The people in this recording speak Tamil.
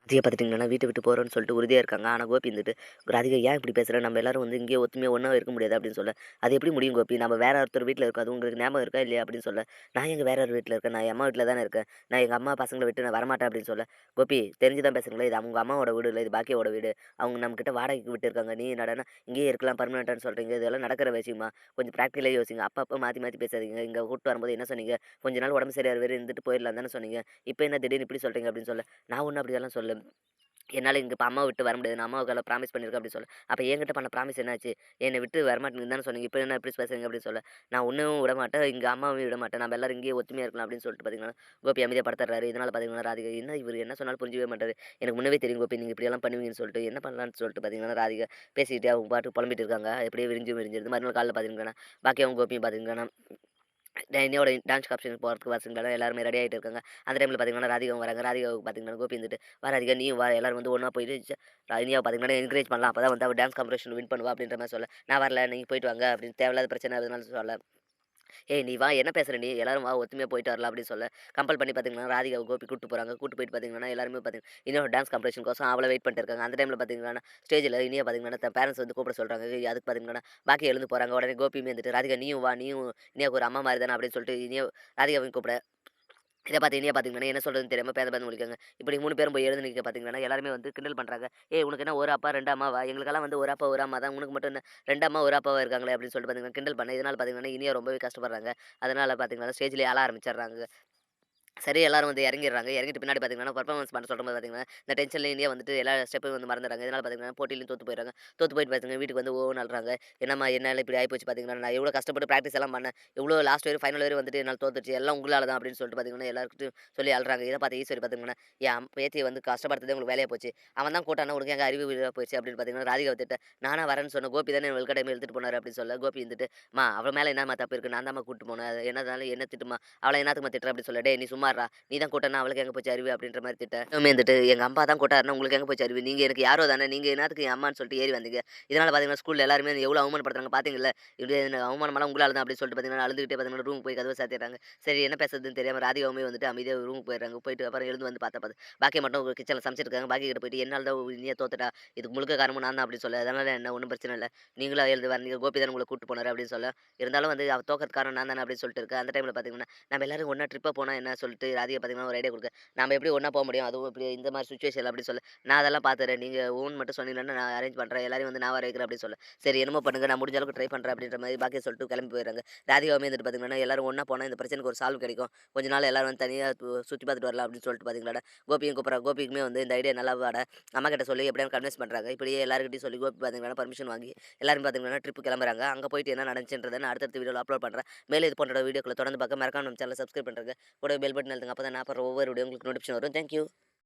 ராதிகா பார்த்துட்டிங்கன்னா வீட்டை விட்டு போகிறோன்னு சொல்லிட்டு உறுதியாக இருக்காங்க. ஆனால் கோபி இருந்துட்டு, ராதிகா ஏன் இப்படி பேசுகிற, நம்ம எல்லாரும் வந்து இங்கேயே ஒத்துமையாக ஒன்றா இருக்க முடியாது அப்படின்னு சொல்ல, அது எப்படி முடியும் கோபி, நம்ம வேற ஒருத்தர் வீட்டில் இருக்கோம், அது உங்களுக்கு ஞாபகம் இருக்கா இல்லையா அப்படின்னு சொல்ல, நான் எங்கள் வேற ஒரு வீட்டில் இருக்கேன், நான் என் அம்மா வீட்டில் தானே இருக்கேன், நான் எங்கள் அம்மா பசங்களை விட்டு நான் வரமாட்டேன் அப்படின்னு சொல்ல, கோபி தெரிஞ்சு தான் பேசுகிறீங்களா, இது அவங்க அம்மாவோட வீடு இல்லை, இது பாக்கியோட வீடு, அவங்க நம்மக்கிட்ட வாடகைக்கு விட்டுருக்காங்க, நீ என்னடான்னா இங்கேயே இருக்கலாம் பர்மனெண்ட்டான்னு சொல்கிறீங்க, இதெல்லாம் நடக்கிற விஷயமா, கொஞ்சம் ப்ராக்டிக்கலாக யோசிங்க, அப்பப்போ மாற்றி மாற்றி பேசாதீங்க, இங்கே கூப்பிட்டு வரும்போது என்ன சொன்னீங்க, கொஞ்ச நாள் உடம்பு சரியாக வேறு இருந்துட்டு போயிடலாம் தானே சொன்னீங்க, இப்போ என்ன திடீர்னு இப்படி சொல்கிறீங்க அப்படின்னு சொல்ல, நான் ஒன்றும் அப்படியெல்லாம் சொல்ல, என்னால இங்க இப்ப அம்மாவ விட்டு வர முடியாது. நான் அம்மாவுக்கு ப்ராமிஸ் பண்ணியிருக்கேன் அப்டின்னு சொல்ல. அப்ப என்கிட்ட பண்ண ப்ராமிஸ் என்னாச்சு? என்ன விட்டு வரமாட்டேன்னு தானே சொன்னீங்க. இப்ப என்ன இப்டி பேசுறீங்க அப்டின்னு சொல்ல. நான் உன்னையும் விடமாட்டேன், இங்க அம்மாவையும் விடமாட்டேன். நம்ம எல்லாரும் இங்கேயே ஒத்துமையா இருக்கலாம் அப்டின்னு சொல்லிட்டு பார்த்தீங்கன்னா, கோபி அமைதியா படுத்துறாரு. இதனால பார்த்தீங்கன்னா, ராதிகா என்ன இவரு என்ன சொன்னாலும் புரிஞ்சுக்கவே மாட்டாரு. எனக்கு முன்னவே தெரியும் கோபி நீங்க இப்படியெல்லாம் பண்ணுவீங்கன்னு சொல்லிட்டு. என்ன பண்ணலான்னு சொல்லிட்டு பார்த்தீங்கன்னா, ராதிகா பேசிக்கிட்டே அவங்க பாட்டுக்கு புலம்பிட்டு இருக்காங்க. எப்படியே விரிஞ்சிருது. மறுநாள் காலைல பார்த்தீங்கன்னா, பாக்கியாவும் கோபியும் பார்த்தீங்கன்னா என்னோட டான்ஸ் காம்படிஷனுக்கு போகிறதுக்கு பசங்களாம் எல்லாருமே ரெடி ஆகிட்டு இருக்காங்க. அந்த டைமில் பார்த்தீங்கன்னா, ராதிகாவும் வராங்க. ராதிகாவுக்கு பார்த்தீங்கன்னா, கோபி வந்துட்டு, "வா ராதிகா நீயும் வா எல்லாரும் வந்து ஒண்ணா போயிட்டு இனியாவ பார்த்தீங்கன்னா என்கரேஜ் பண்ணலாம். அப்பதான் வந்து அவ டான்ஸ் காம்படிஷன் வின் பண்ணுவா." அப்படின்ற மாரி சொல்ல, "நான் வரல. நீங்க போயிட்டு வாங்க." அப்படின்னு தேவையில்லாத பிரச்சனை அதனால சொல்ல, "ஏய் நீ வா என்ன பேசுற நீ? எல்லாரும் வா ஒத்துமையா போயிட்டு வரலாம்." அப்படின்னு சொல்ல, கம்பல் பண்ணி பார்த்தீங்கன்னா, ராதிகாவ கோபி கூட்டு போறாங்க. கூட்டு போயிட்டு பார்த்தீங்கன்னா, எல்லாருமே பார்த்தீங்கன்னா, இன்னொரு டான்ஸ் காம்படிஷனுக்கோசம் அவள வெயிட் பண்ணிட்டு இருக்காங்க. அந்த டைம்ல பார்த்தீங்கன்னா, ஸ்டேஜ்ல இனியா பார்த்தீங்கன்னா, தன் பேரண்ட்ஸ் வந்து கூப்பிட சொல்றாங்க. அதுக்கு பார்த்தீங்கன்னா, பாக்கி எழுந்து போறாங்க. உடனே கோபியுமே வந்துட்டு, "ராதிகா நீயும் வா. நீயும் இனியாவுக்கு ஒரு அம்மா மாரி தானே." அப்படின்னு சொல்லிட்டு ராதிகாவையும் கூப்பிட, இத பார்த்து இனியா பார்த்தீங்கன்னா, என்ன சொல்றதுன்னு தெரியாம பேந்த பேந்த முழிக்காங்க. இப்படி 3 பேரும் போய் எழுந்து நிக்க பார்த்தீங்கன்னா, எல்லாருமே வந்து கிண்டல் பண்றாங்க. "ஏய் உனக்கு என்ன 1 அப்பா, 2 அம்மாவா? எங்களுக்கெல்லாம் வந்து 1 அப்பா, 1 அம்மா தான். உனக்கு மட்டும் என்ன 2 அம்மா, 1 அப்பாவா இருக்காங்களே." அப்படின்னு சொல்லிட்டு பார்த்தீங்கன்னா, கிண்டல் பண்ண. இதனால பார்த்தீங்கன்னா, இனியா ரொம்பவே கஷ்டப்படுறாங்க. அதனால பார்த்தீங்கன்னா, ஸ்டேஜ்லயே அழ ஆரம்பிச்சர்றாங்க. சரி எல்லாரும் வந்து இறங்கிடுறாங்க. இறங்கிட்டு பின்னாடி பார்த்தீங்கன்னா, பெர்ஃபார்மன்ஸ் பண்ண சொல்லும்போது பார்த்தீங்கன்னா, இந்த டென்ஷன்ல இந்தியா வந்துட்டு எல்லா ஸ்டெப்பையும் வந்து மறந்துடுறாங்க. இதனால பார்த்தீங்கன்னா, போட்டியிலும் தோத்து போயிடுறாங்க. தோத்து போயிட்டு பார்த்தீங்கன்னா, வீட்டுக்கு வந்து ஓன்னு அழுறாங்க. என்னம்மா என்னால இப்படி ஆயிப்போச்சு பார்த்தீங்கன்னா, நான் எவ்வளோ கஷ்டப்பட்டு பிராக்டிஸ் எல்லாம் பண்ணேன். எவ்வளோ லாஸ்ட் வரையும் ஃபைனல் வரையும் வந்துட்டு என்னால தோத்துருச்சு. எல்லாம் உங்களால தான் அப்படின்னு சொல்லிட்டு பார்த்தீங்கன்னா, எல்லார்கிட்டயும் சொல்லி அழுறாங்க. இத பார்த்து ஈஸ்வரி பார்த்தீங்கன்னா, என் பேத்திய வந்து கஷ்டப்படுத்துறதே உங்களுக்கு வேலையா போச்சு. அவன் தான் கூட்டானா உனக்கு எங்க அறிவு இல்லா போச்சு அப்படின்னு பார்த்தீங்கன்னா, ராதிகாவ திட்ட, நானா வரேன்னு சொன்னேன். கோபி தானே வெல்க டைம் இழுத்துட்டு போனாரு அப்படின்னு சொல்ல, கோபி இருந்துட்டு, அம்மா அவ மேல என்னம்மா தப்பு இருக்கு? நான் தாம்மா கூட்டிட்டு போனேன். அது என்னதுனால என்ன திட்டுமா? அவள என்னத்துக்கும்மா திட்டுற அப்படின்னு சொல்ல, டேய் நீ சும்மா இருடா. நீ தான் கூட்டன்னா அவளுக்கு எங்க போச்சு அறிவு அப்படின்ற மாரி திட்ட. இன்னுமே இருந்துட்டு எங்க அப்பா தான் கூட்டாருன்னா உங்களுக்கு எங்க போச்சு அறிவு? நீங்க எனக்கு யாரோ தானே, நீங்க என்னத்துக்கு என் அம்மான்னு சொல்லிட்டு ஏறி வந்தீங்க. இதனால பார்த்தீங்கன்னா ஸ்கூல்ல எல்லாருமே எவ்வளோ அவமானப்படுத்துறாங்க பார்த்தீங்கல்ல. இப்படி அவமானமெல்லாம் உங்களால தான் அப்படின்னு சொல்லிட்டு பார்த்தீங்கன்னா, அழுதுகிட்டே பார்த்தீங்கன்னா ரூமுக்கு போய் கதவ சாத்திடுறாங்க. சரி என்ன பேசுறதுன்னு தெரியாம ராதிகாவுமே வந்துட்டு அமைதியா ரூமுக்கு போயிடுறாங்க. போயிட்டு அப்புறம் எழுந்து வந்து பார்த்தா பாக்கியா மட்டும் கிச்சன்ல சமைச்சிட்டு இருக்காங்க. பாக்கியா கிட்ட போயிட்டு என்னால தான் இனியா தோத்துட்டா. இதுக்கு முழுக்க காரணமும் நான் தான் அப்படின்னு சொல்ல. அதனால என்ன ஒண்ணும் பிரச்சனை இல்ல. நீங்களா எழுந்து வந்தீங்க. கோபி தானே உங்கள கூட்டு போனாரு அப்படின்னு சொல்ல. இருந்தாலும் வந்து அவ தோக்கறதுக்கு காரணம் நான் தானே அப்படின்னு சொல்லிட்டு இருக்கேன். அந்த டைம்ல பார்த்தீங்கன்னா, நம்ம எல்லாரும் ஒண்ணா ட்ரிப்பா போனா என்ன சொல்லிட்டு ராதிகா பார்த்தீங்கன்னா ஒரு ஐடியா குடுக்க நாம எப்படி ஒண்ணா போ முடியும்? அதுவும் இப்படி இந்த மாரி சிச்சுவேஷன்ல அப்படின்னு சொல்ல, நான் அதெல்லாம் பார்த்துக்கிறேன். நீங்க ஊன்னு மட்டும் சொன்னீங்கன்னா, நான் அரேஞ்ச் பண்றேன். எல்லாரையும் வந்து நான் வர வைக்கிறேன் அப்படின்னு சொல்ல, சரி என்னமோ பண்ணுங்க. நான் முடிஞ்ச அளவுக்கு ட்ரை பண்றேன் அப்படின்ற மாரி பாக்கியா சொல்லிட்டு கிளம்பி போயிடுறாங்க. ராதிகாவுமே வந்துட்டு பார்த்தீங்கன்னா, எல்லாரும் ஒண்ணா போனா இந்த பிரச்சனைக்கு ஒரு சால்வ் கிடைக்கும். கொஞ்ச நாள் எல்லாரும் வந்து தனியா சுத்தி பார்த்துட்டு வரலாம் அப்படின்னு சொல்லிட்டு பார்த்தீங்களாடா, கோபியும் கூப்பிடுறாங்க. கோபிக்குமே வந்து இந்த ஐடியா நல்லா வாடா, அம்மா கிட்ட சொல்லி எப்படியாவது கன்வின்ஸ் பண்றாங்க. இப்படியே எல்லார்கிட்டயும் சொல்லி கோபி பார்த்தீங்கன்னா, பர்மிஷன் வாங்கி எல்லாரும் பார்த்தீங்கன்னா ட்ரிப் கிளம்புறாங்க. அங்க போயிட்டு என்ன நடந்துச்சுன்றத நான் அடுத்தடுத்த வீடியோல அப்லோட் பண்றேன். மேலும் இது போன்ற வீடியோக்கள தொடர்ந்து பார்க்க மறக்காம நம்ம சேனல சப்ஸ்கிரைப் பண்றேங்க. கூடவே பெல் பட்டன் அழுத்துங்க. அப்பதான் நான் போடுற ஒவ்வொரு வீடியோ உங்களுக்கு நோட்டிஃபிகேஷன் வரும். Thank you.